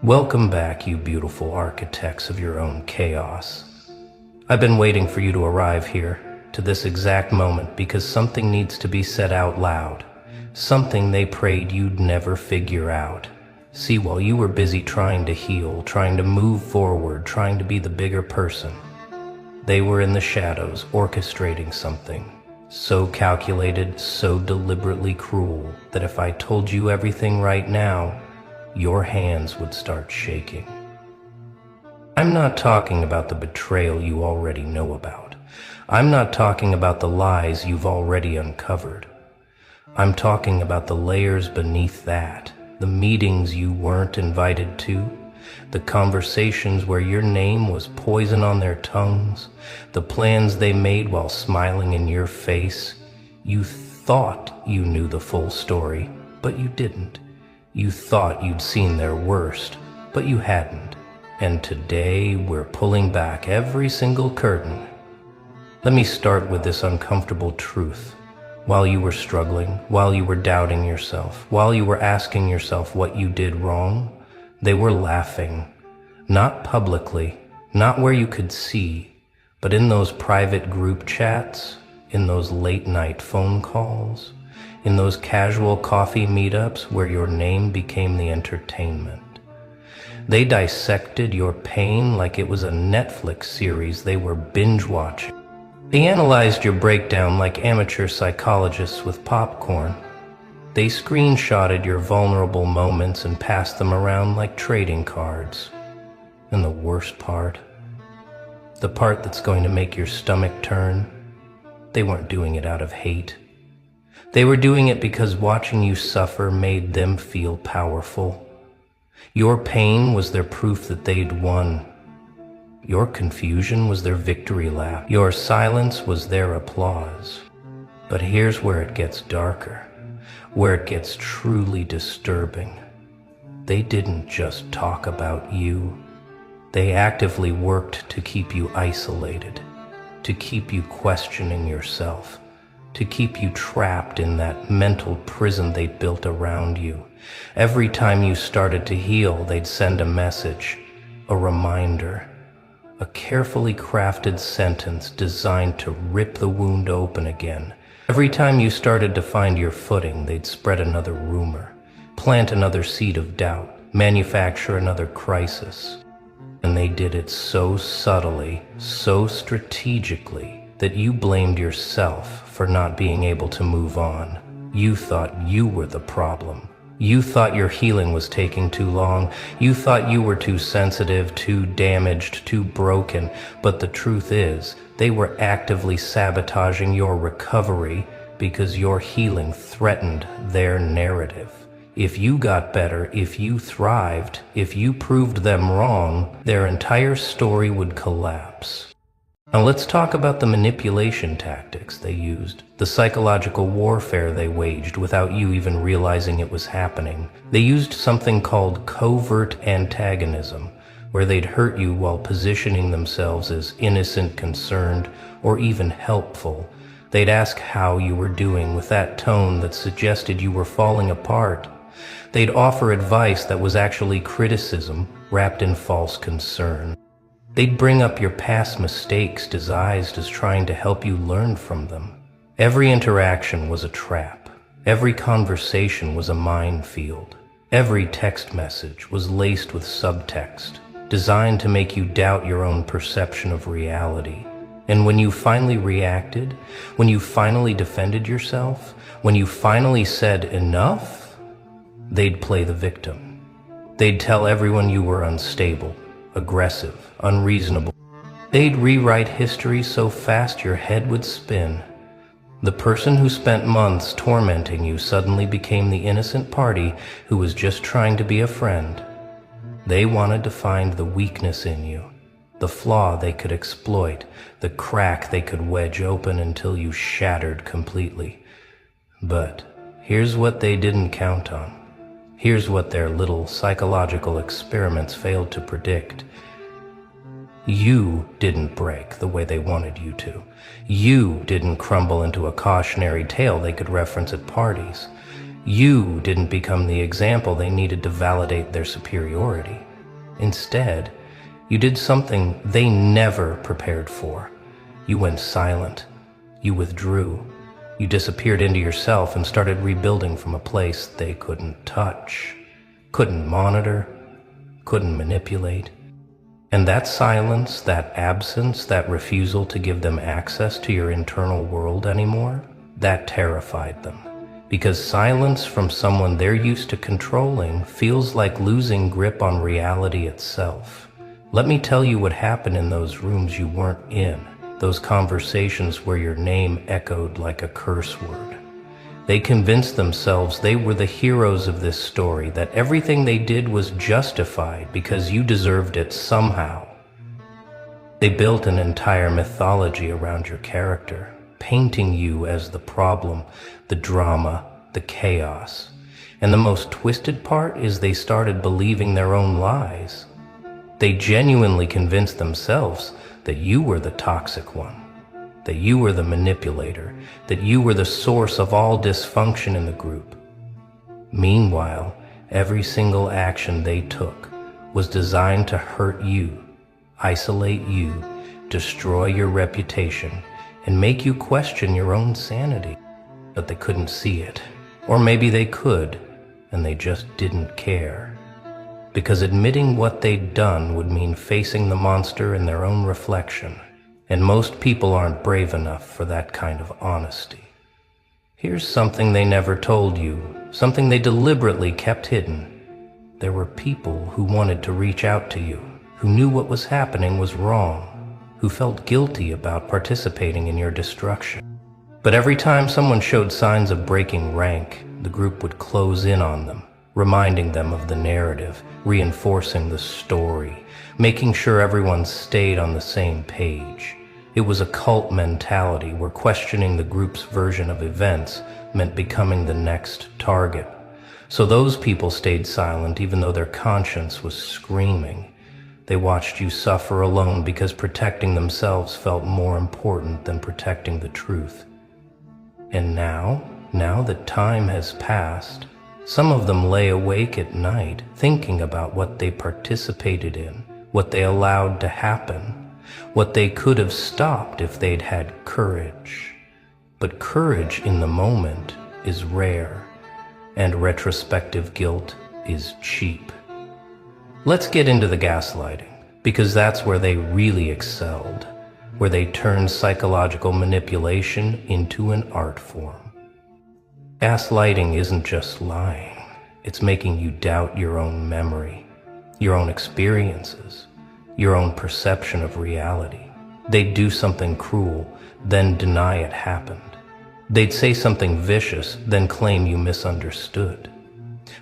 Welcome back, you beautiful architects of your own chaos. I've been waiting for you to arrive here, to this exact moment, because something needs to be said out loud. Something they prayed you'd never figure out. See, while you were busy trying to heal, trying to move forward, trying to be the bigger person, they were in the shadows, orchestrating something so calculated, so deliberately cruel, that if I told you everything right now, your hands would start shaking. I'm not talking about the betrayal you already know about. I'm not talking about the lies you've already uncovered. I'm talking about the layers beneath that, the meetings you weren't invited to, the conversations where your name was poison on their tongues, the plans they made while smiling in your face. You thought you knew the full story, but you didn't. You thought you'd seen their worst, but you hadn't. And today we're pulling back every single curtain. Let me start with this uncomfortable truth. While you were struggling, while you were doubting yourself, while you were asking yourself what you did wrong, they were laughing. Not publicly, not where you could see, but in those private group chats, in those late-night phone calls, in those casual coffee meetups where your name became the entertainment. They dissected your pain like it was a Netflix series they were binge-watching. They analyzed your breakdown like amateur psychologists with popcorn. They screenshotted your vulnerable moments and passed them around like trading cards. And the worst part, the part that's going to make your stomach turn, they weren't doing it out of hate. They were doing it because watching you suffer made them feel powerful. Your pain was their proof that they'd won. Your confusion was their victory lap. Your silence was their applause. But here's where it gets darker, where it gets truly disturbing. They didn't just talk about you. They actively worked to keep you isolated, to keep you questioning yourself, to keep you trapped in that mental prison they'd built around you. Every time you started to heal, they'd send a message, a reminder, a carefully crafted sentence designed to rip the wound open again. Every time you started to find your footing, they'd spread another rumor, plant another seed of doubt, manufacture another crisis. And they did it so subtly, so strategically, that you blamed yourself for not being able to move on. You thought you were the problem. You thought your healing was taking too long. You thought you were too sensitive, too damaged, too broken. But the truth is, they were actively sabotaging your recovery because your healing threatened their narrative. If you got better, if you thrived, if you proved them wrong, their entire story would collapse. Now let's talk about the manipulation tactics they used, the psychological warfare they waged without you even realizing it was happening. They used something called covert antagonism, where they'd hurt you while positioning themselves as innocent, concerned, or even helpful. They'd ask how you were doing with that tone that suggested you were falling apart. They'd offer advice that was actually criticism wrapped in false concern. They'd bring up your past mistakes disguised as trying to help you learn from them. Every interaction was a trap. Every conversation was a minefield. Every text message was laced with subtext, designed to make you doubt your own perception of reality. And when you finally reacted, when you finally defended yourself, when you finally said enough, they'd play the victim. They'd tell everyone you were unstable, aggressive, unreasonable. They'd rewrite history so fast your head would spin. The person who spent months tormenting you suddenly became the innocent party who was just trying to be a friend. They wanted to find the weakness in you, the flaw they could exploit, the crack they could wedge open until you shattered completely. But here's what they didn't count on. Here's what their little psychological experiments failed to predict. You didn't break the way they wanted you to. You didn't crumble into a cautionary tale they could reference at parties. You didn't become the example they needed to validate their superiority. Instead, you did something they never prepared for. You went silent. You withdrew. You disappeared into yourself and started rebuilding from a place they couldn't touch, couldn't monitor, couldn't manipulate. And that silence, that absence, that refusal to give them access to your internal world anymore, that terrified them. Because silence from someone they're used to controlling feels like losing grip on reality itself. Let me tell you what happened in those rooms you weren't in, those conversations where your name echoed like a curse word. They convinced themselves they were the heroes of this story, that everything they did was justified because you deserved it somehow. They built an entire mythology around your character, painting you as the problem, the drama, the chaos. And the most twisted part is they started believing their own lies. They genuinely convinced themselves that you were the toxic one, that you were the manipulator, that you were the source of all dysfunction in the group. Meanwhile, every single action they took was designed to hurt you, isolate you, destroy your reputation, and make you question your own sanity. But they couldn't see it. Or maybe they could, and they just didn't care. Because admitting what they'd done would mean facing the monster in their own reflection. And most people aren't brave enough for that kind of honesty. Here's something they never told you, something they deliberately kept hidden. There were people who wanted to reach out to you, who knew what was happening was wrong, who felt guilty about participating in your destruction. But every time someone showed signs of breaking rank, the group would close in on them, reminding them of the narrative, reinforcing the story, making sure everyone stayed on the same page. It was a cult mentality where questioning the group's version of events meant becoming the next target. So those people stayed silent even though their conscience was screaming. They watched you suffer alone because protecting themselves felt more important than protecting the truth. And now that time has passed, some of them lay awake at night thinking about what they participated in, what they allowed to happen, what they could have stopped if they'd had courage. But courage in the moment is rare, and retrospective guilt is cheap. Let's get into the gaslighting, because that's where they really excelled, where they turned psychological manipulation into an art form. Gaslighting isn't just lying, it's making you doubt your own memory, your own experiences, your own perception of reality. They'd do something cruel, then deny it happened. They'd say something vicious, then claim you misunderstood.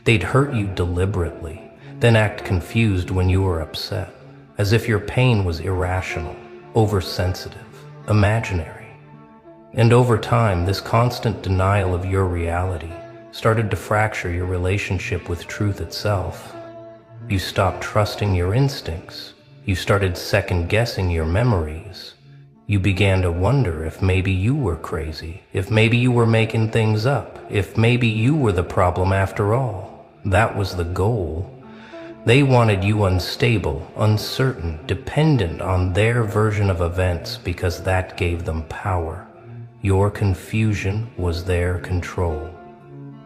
They'd hurt you deliberately, then act confused when you were upset, as if your pain was irrational, oversensitive, imaginary. And over time, this constant denial of your reality started to fracture your relationship with truth itself. You stopped trusting your instincts. You started second-guessing your memories. You began to wonder if maybe you were crazy, if maybe you were making things up, if maybe you were the problem after all. That was the goal. They wanted you unstable, uncertain, dependent on their version of events because that gave them power. Your confusion was their control.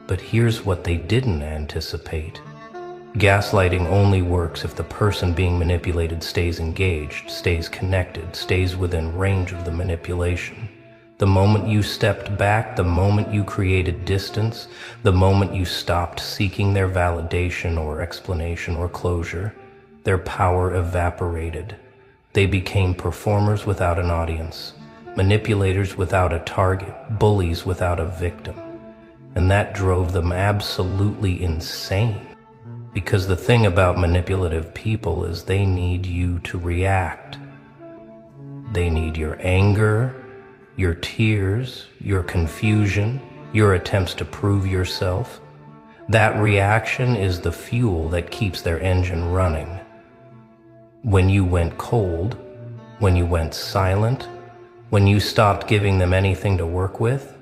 But here's what they didn't anticipate. Gaslighting only works if the person being manipulated stays engaged, stays connected, stays within range of the manipulation. The moment you stepped back, the moment you created distance, the moment you stopped seeking their validation or explanation or closure, their power evaporated. They became performers without an audience, manipulators without a target, bullies without a victim. And that drove them absolutely insane. Because the thing about manipulative people is they need you to react. They need your anger, your tears, your confusion, your attempts to prove yourself. That reaction is the fuel that keeps their engine running. When you went cold, when you went silent, when you stopped giving them anything to work with,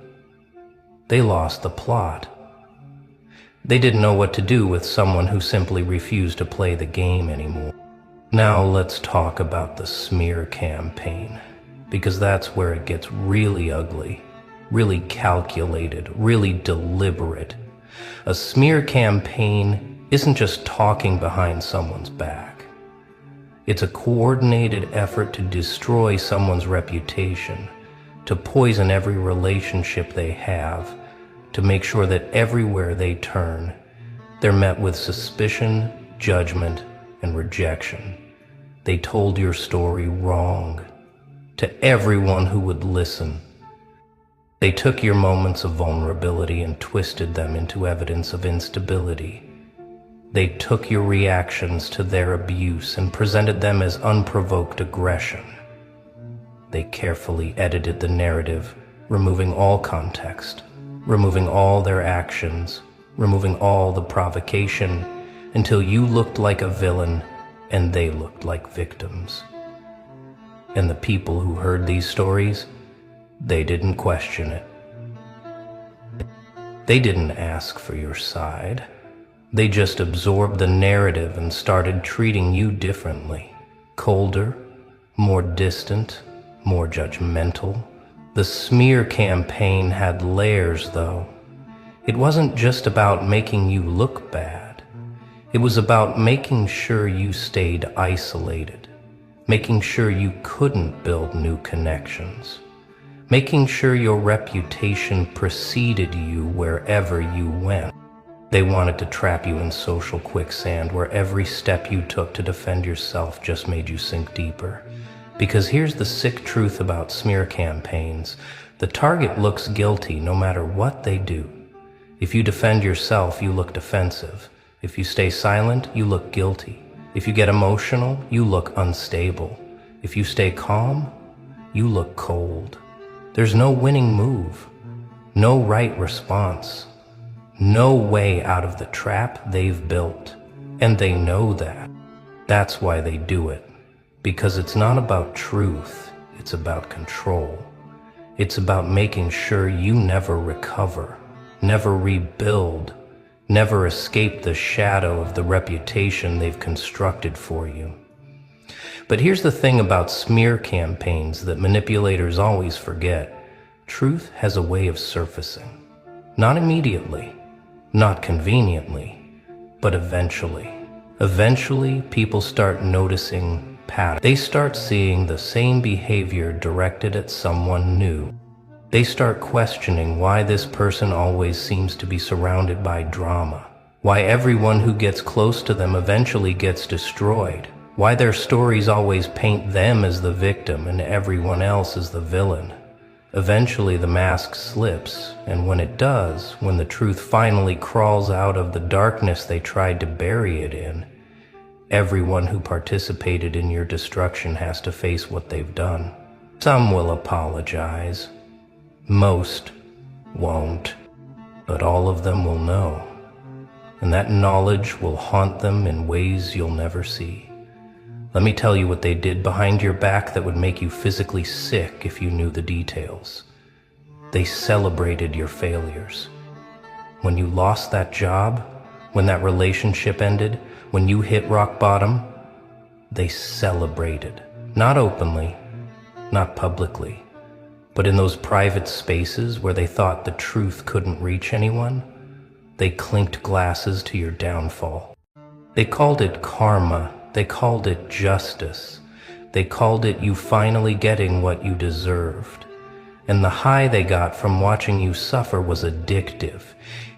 they lost the plot. They didn't know what to do with someone who simply refused to play the game anymore. Now let's talk about the smear campaign, because that's where it gets really ugly, really calculated, really deliberate. A smear campaign isn't just talking behind someone's back. It's a coordinated effort to destroy someone's reputation, to poison every relationship they have, to make sure that everywhere they turn, they're met with suspicion, judgment, and rejection. They told your story wrong to everyone who would listen. They took your moments of vulnerability and twisted them into evidence of instability. They took your reactions to their abuse and presented them as unprovoked aggression. They carefully edited the narrative, removing all context, removing all their actions, removing all the provocation, until you looked like a villain and they looked like victims. And the people who heard these stories, they didn't question it. They didn't ask for your side. They just absorbed the narrative and started treating you differently. Colder, more distant, more judgmental. The smear campaign had layers, though. It wasn't just about making you look bad. It was about making sure you stayed isolated, making sure you couldn't build new connections, making sure your reputation preceded you wherever you went. They wanted to trap you in social quicksand where every step you took to defend yourself just made you sink deeper. Because here's the sick truth about smear campaigns. The target looks guilty no matter what they do. If you defend yourself, you look defensive. If you stay silent, you look guilty. If you get emotional, you look unstable. If you stay calm, you look cold. There's no winning move, no right response, no way out of the trap they've built. And they know that. That's why they do it. Because it's not about truth, it's about control. It's about making sure you never recover, never rebuild, never escape the shadow of the reputation they've constructed for you. But here's the thing about smear campaigns that manipulators always forget. Truth has a way of surfacing. Not immediately, not conveniently, but eventually. Eventually, people start noticing patterns. They start seeing the same behavior directed at someone new. They start questioning why this person always seems to be surrounded by drama, why everyone who gets close to them eventually gets destroyed, why their stories always paint them as the victim and everyone else as the villain. Eventually the mask slips, and when it does, when the truth finally crawls out of the darkness they tried to bury it in, everyone who participated in your destruction has to face what they've done. Some will apologize. Most won't. But all of them will know. And that knowledge will haunt them in ways you'll never see. Let me tell you what they did behind your back that would make you physically sick if you knew the details. They celebrated your failures. When you lost that job, when that relationship ended, when you hit rock bottom, they celebrated. Not openly, not publicly, but in those private spaces where they thought the truth couldn't reach anyone, they clinked glasses to your downfall. They called it karma. They called it justice. They called it you finally getting what you deserved. And the high they got from watching you suffer was addictive.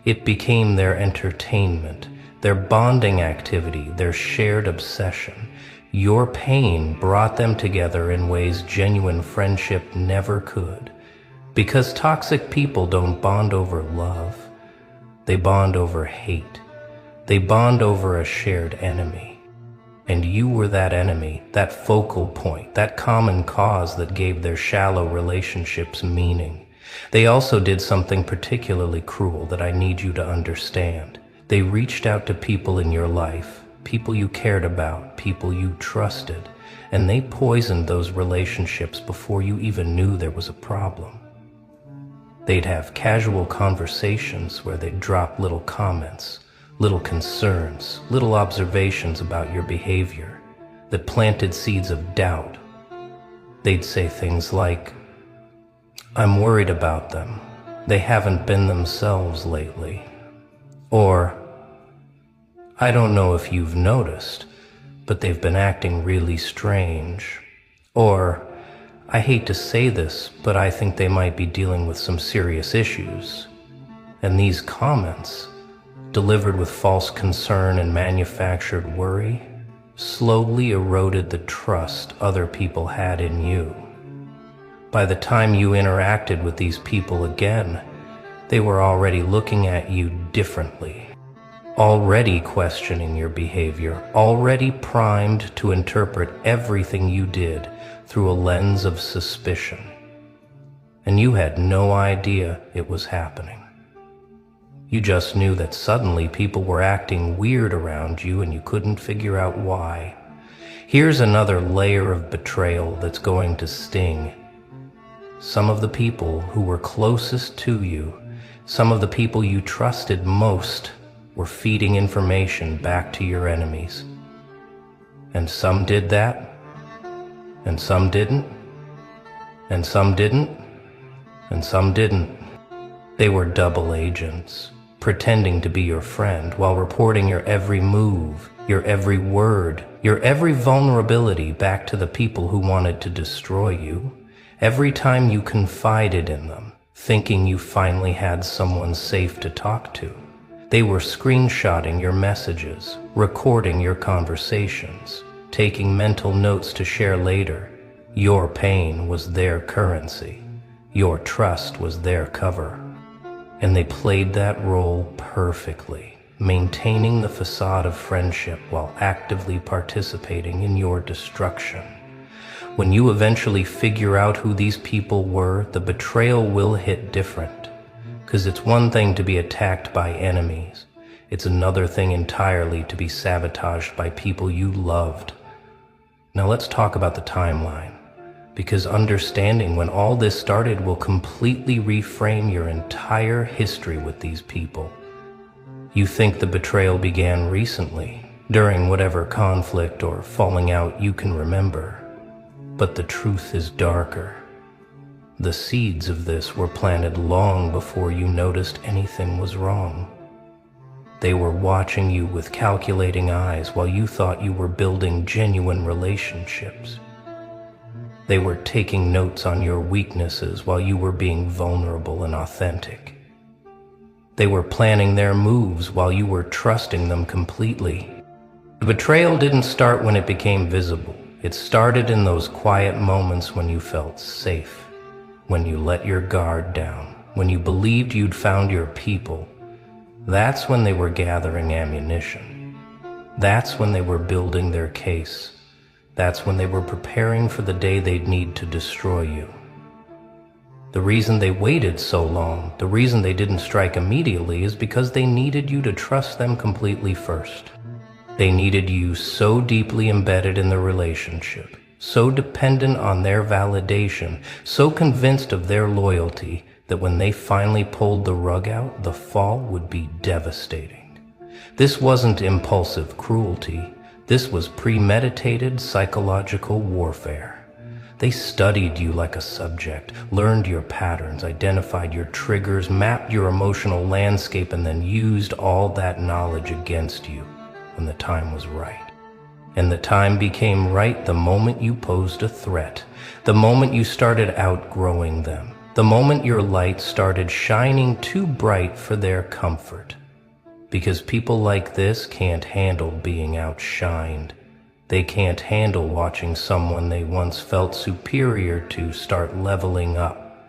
It became their entertainment, their bonding activity, their shared obsession. Your pain brought them together in ways genuine friendship never could. Because toxic people don't bond over love. They bond over hate. They bond over a shared enemy. And you were that enemy, that focal point, that common cause that gave their shallow relationships meaning. They also did something particularly cruel that I need you to understand. They reached out to people in your life, people you cared about, people you trusted, and they poisoned those relationships before you even knew there was a problem. They'd have casual conversations where they'd drop little comments, little concerns, little observations about your behavior that planted seeds of doubt. They'd say things like, "I'm worried about them. They haven't been themselves lately." Or, "I don't know if you've noticed, but they've been acting really strange." Or, "I hate to say this, but I think they might be dealing with some serious issues." And these comments, delivered with false concern and manufactured worry, slowly eroded the trust other people had in you. By the time you interacted with these people again, they were already looking at you differently, already questioning your behavior, already primed to interpret everything you did through a lens of suspicion. And you had no idea it was happening. You just knew that suddenly people were acting weird around you and you couldn't figure out why. Here's another layer of betrayal that's going to sting. Some of the people who were closest to you, some of the people you trusted most, were feeding information back to your enemies. And some did that, and some didn't, and some didn't, and some didn't. They were double agents, pretending to be your friend while reporting your every move, your every word, your every vulnerability back to the people who wanted to destroy you. Every time you confided in them, thinking you finally had someone safe to talk to, they were screenshotting your messages, recording your conversations, taking mental notes to share later. Your pain was their currency. Your trust was their cover. And they played that role perfectly, maintaining the facade of friendship while actively participating in your destruction. When you eventually figure out who these people were, the betrayal will hit different. Because it's one thing to be attacked by enemies. It's another thing entirely to be sabotaged by people you loved. Now let's talk about the timeline. Because understanding when all this started will completely reframe your entire history with these people. You think the betrayal began recently, during whatever conflict or falling out you can remember. But the truth is darker. The seeds of this were planted long before you noticed anything was wrong. They were watching you with calculating eyes while you thought you were building genuine relationships. They were taking notes on your weaknesses while you were being vulnerable and authentic. They were planning their moves while you were trusting them completely. The betrayal didn't start when it became visible. It started in those quiet moments when you felt safe, when you let your guard down, when you believed you'd found your people. That's when they were gathering ammunition. That's when they were building their case. That's when they were preparing for the day they'd need to destroy you. The reason they waited so long, the reason they didn't strike immediately is because they needed you to trust them completely first. They needed you so deeply embedded in the relationship, so dependent on their validation, so convinced of their loyalty that when they finally pulled the rug out, the fall would be devastating. This wasn't impulsive cruelty. This was premeditated psychological warfare. They studied you like a subject, learned your patterns, identified your triggers, mapped your emotional landscape, and then used all that knowledge against you when the time was right. And the time became right the moment you posed a threat, the moment you started outgrowing them, the moment your light started shining too bright for their comfort. Because people like this can't handle being outshined. They can't handle watching someone they once felt superior to start leveling up.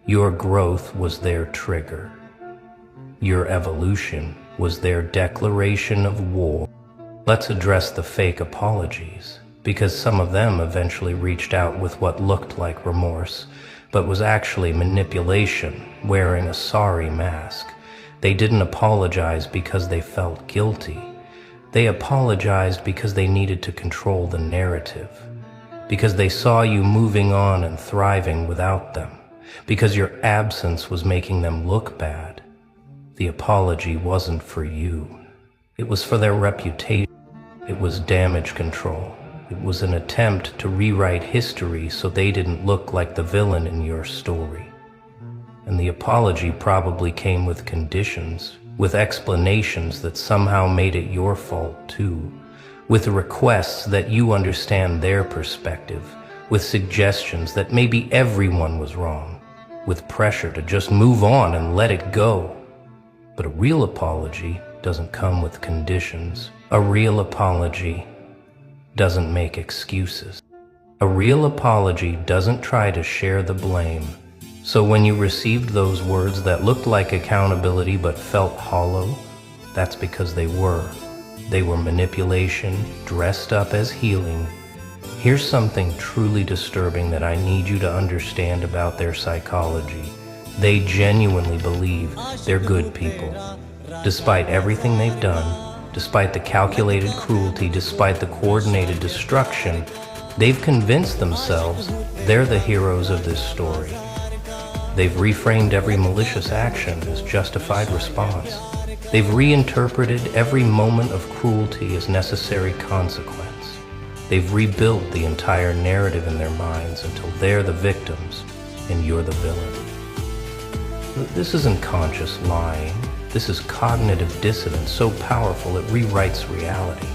Your growth was their trigger. Your evolution was their declaration of war. Let's address the fake apologies, because some of them eventually reached out with what looked like remorse, but was actually manipulation, wearing a sorry mask. They didn't apologize because they felt guilty. They apologized because they needed to control the narrative, because they saw you moving on and thriving without them, because your absence was making them look bad. The apology wasn't for you. It was for their reputation. It was damage control. It was an attempt to rewrite history so they didn't look like the villain in your story. And the apology probably came with conditions, with explanations that somehow made it your fault too, with requests that you understand their perspective, with suggestions that maybe everyone was wrong, with pressure to just move on and let it go. But a real apology doesn't come with conditions. A real apology doesn't make excuses. A real apology doesn't try to share the blame. So when you received those words that looked like accountability but felt hollow, that's because they were. They were manipulation dressed up as healing. Here's something truly disturbing that I need you to understand about their psychology. They genuinely believe they're good people. Despite everything they've done, despite the calculated cruelty, despite the coordinated destruction, they've convinced themselves they're the heroes of this story. They've reframed every malicious action as justified response. They've reinterpreted every moment of cruelty as necessary consequence. They've rebuilt the entire narrative in their minds until they're the victims and you're the villain. This isn't conscious lying. This is cognitive dissonance so powerful it rewrites reality,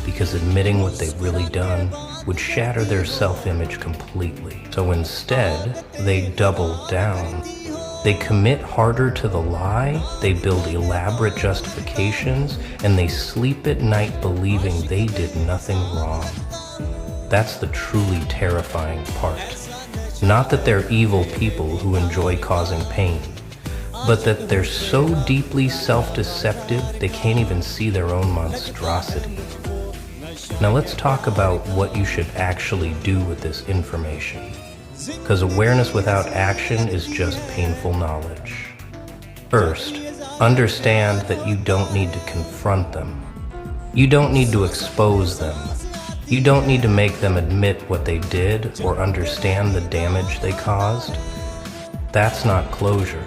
because admitting what they've really done would shatter their self-image completely. So instead, they double down. They commit harder to the lie, they build elaborate justifications, and they sleep at night believing they did nothing wrong. That's the truly terrifying part. Not that they're evil people who enjoy causing pain, but that they're so deeply self-deceptive they can't even see their own monstrosity. Now let's talk about what you should actually do with this information, because awareness without action is just painful knowledge. First, understand that you don't need to confront them. You don't need to expose them. You don't need to make them admit what they did or understand the damage they caused. That's not closure.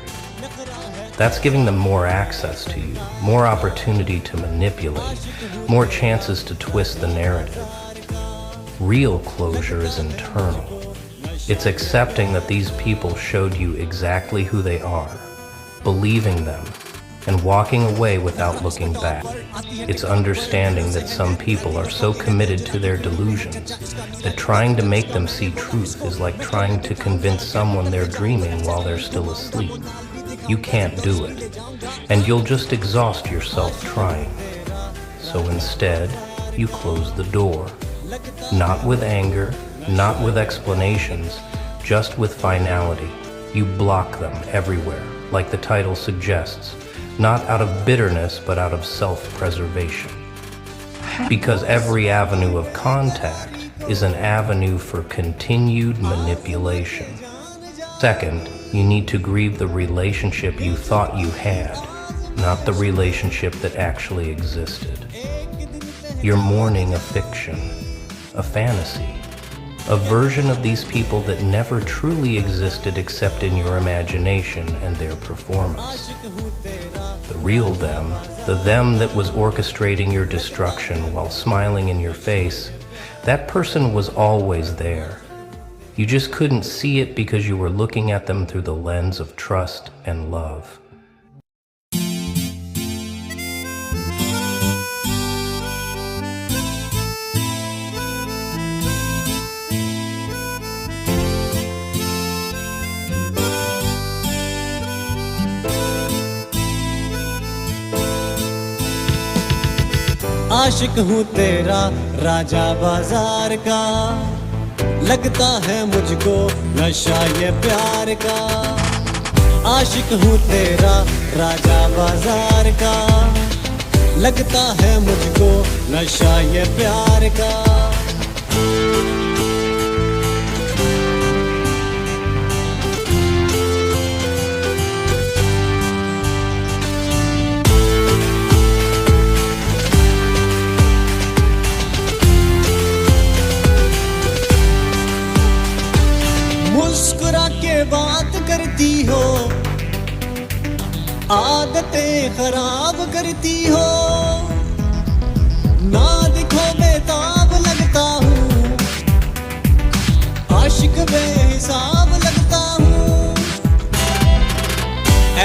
That's giving them more access to you, more opportunity to manipulate, more chances to twist the narrative. Real closure is internal. It's accepting that these people showed you exactly who they are, believing them, and walking away without looking back. It's understanding that some people are so committed to their delusions that trying to make them see truth is like trying to convince someone they're dreaming while they're still asleep. You can't do it, and you'll just exhaust yourself trying. So instead, you close the door. Not with anger, not with explanations, just with finality. You block them everywhere, like the title suggests, not out of bitterness, but out of self-preservation. Because every avenue of contact is an avenue for continued manipulation. Second, you need to grieve the relationship you thought you had, not the relationship that actually existed. You're mourning a fiction, a fantasy, a version of these people that never truly existed except in your imagination and their performance. The real them, the them that was orchestrating your destruction while smiling in your face, that person was always there. You just couldn't see it because you were looking at them through the lens of trust and love. आशिक हूँ तेरा राजा बाजार का, लगता है मुझको नशा ये प्यार का। आशिक हूँ तेरा राजा बाजार का, लगता है मुझको नशा ये प्यार का। मुस्कुरा के बात आदतें खराब करती हो, ना दिखो बेताब लगता हूँ, आशिक बेहिसाब लगता हूँ।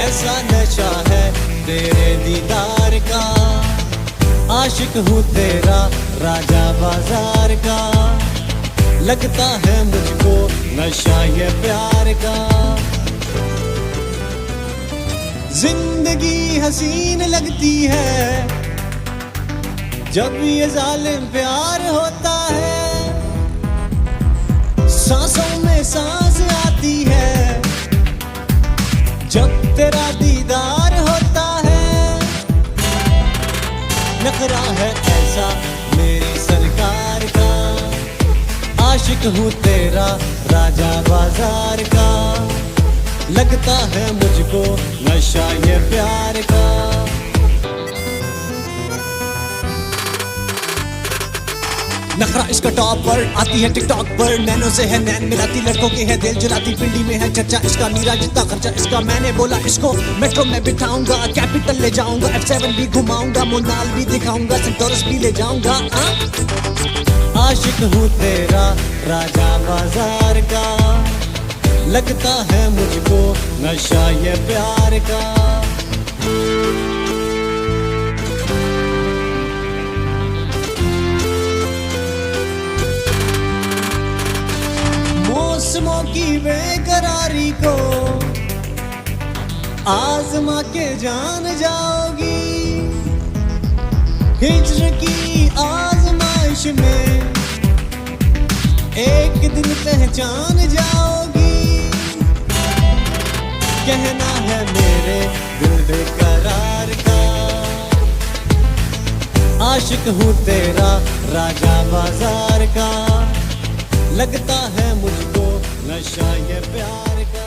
ऐसा नशा है तेरे दीदार का, आशिक हूँ तेरा राजा बाजार का, लगता है मुझको नशा ये प्यार का। जिंदगी हसीन लगती है जब ये जालिम प्यार होता है, सांसों में सांस आती है जब तेरा दीदार होता है। नखरा है ऐसा मेरी सरकार का, आशिक हूँ तेरा राजा बाजार का, लगता है मुझको नशा ये प्यार का। नखरा इसका टॉप पर आती है टिकटॉक पर, नैनो से है नैन मिलाती, लड़कों के है दिल जलाती, पिंडी में है चर्चा इसका, मीरा जितना खर्चा इसका। मैंने बोला इसको मेट्रो में बिठाऊंगा, कैपिटल ले जाऊंगा, F7 भी घुमाऊंगा, मोनाल भी दिखाऊंगा, सेंटोरस भी ले जाऊंगा। आशिक हूँ तेरा राजा बाजार का, लगता है मुझको नशा ये प्यार का। मौसमों की बेकरारी को आजमा के जान जाओगी, हिज्र की आजमाइश में एक दिन पहचान जाओगी। कहना है मेरे दिल बेकरार का, आशिक हूँ तेरा राजा बाजार का, लगता है मुझको नशा ये प्यार का।